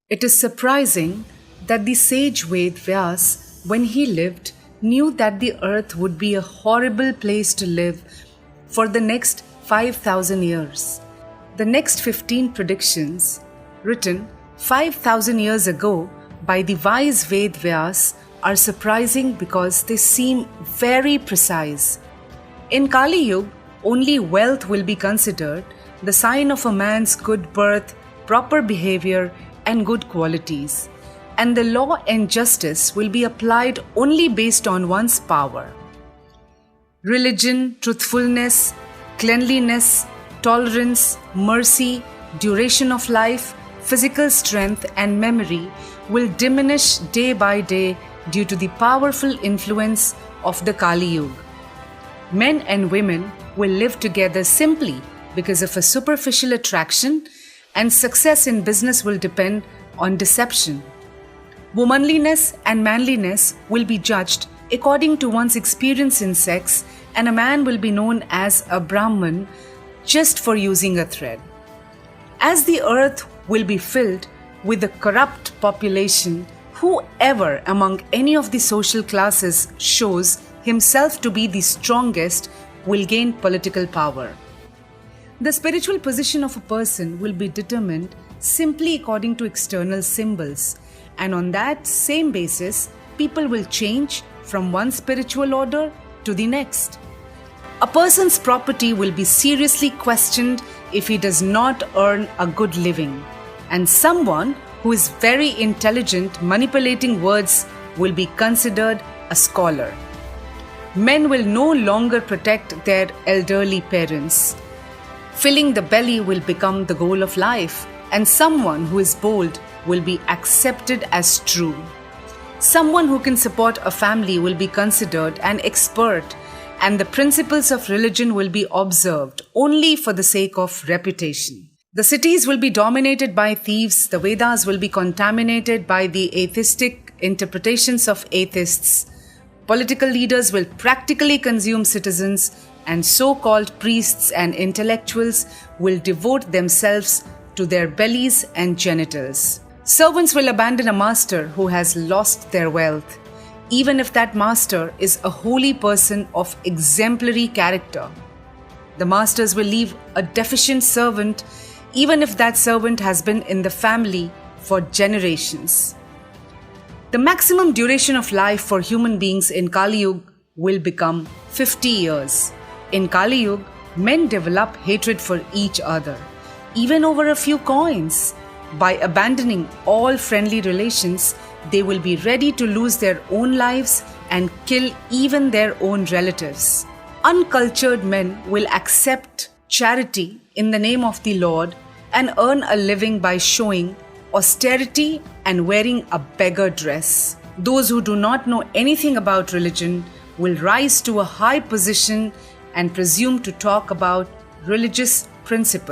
It is surprising that the sage Ved Vyas, when he lived, knew that the earth would be a horrible place to live for the next 5,000 years. The next 15 predictions, written 5,000 years ago by the wise Ved Vyas, are surprising because they seem very precise. In Kali Yuga, only wealth will be considered the sign of a man's good birth, proper behavior, and good qualities, and the law and justice will be applied only based on one's power. Religion, truthfulness, cleanliness, tolerance, mercy, duration of life, physical strength, and memory will diminish day by day due to the powerful influence of the Kali Yuga. Men and women will live together simply because of a superficial attraction, and success in business will depend on deception. Womanliness and manliness will be judged according to one's experience in sex, and a man will be known as a Brahman just for using a thread. As the earth will be filled with a corrupt population, whoever among any of the social classes shows himself to be the strongest will gain political power. The spiritual position of a person will be determined simply according to external symbols, and on that same basis, people will change from one spiritual order to the next. A person's property will be seriously questioned if he does not earn a good living, and someone who is very intelligent manipulating words will be considered a scholar. Men will no longer protect their elderly parents. Filling the belly will become the goal of life, and someone who is bold will be accepted as true. Someone who can support a family will be considered an expert, and the principles of religion will be observed only for the sake of reputation. The cities will be dominated by thieves, the Vedas will be contaminated by the atheistic interpretations of atheists. Political leaders will practically consume citizens, and so-called priests and intellectuals will devote themselves to their bellies and genitals. Servants will abandon a master who has lost their wealth, even if that master is a holy person of exemplary character. The masters will leave a deficient servant, even if that servant has been in the family for generations. The maximum duration of life for human beings in Kali Yuga will become 50 years. In Kali Yuga, men develop hatred for each other, even over a few coins. By abandoning all friendly relations, they will be ready to lose their own lives and kill even their own relatives. Uncultured men will accept charity in the name of the Lord and earn a living by showing austerity and wearing a beggar dress. Those who do not know anything about religion will rise to a high position and presume to talk about religious principles.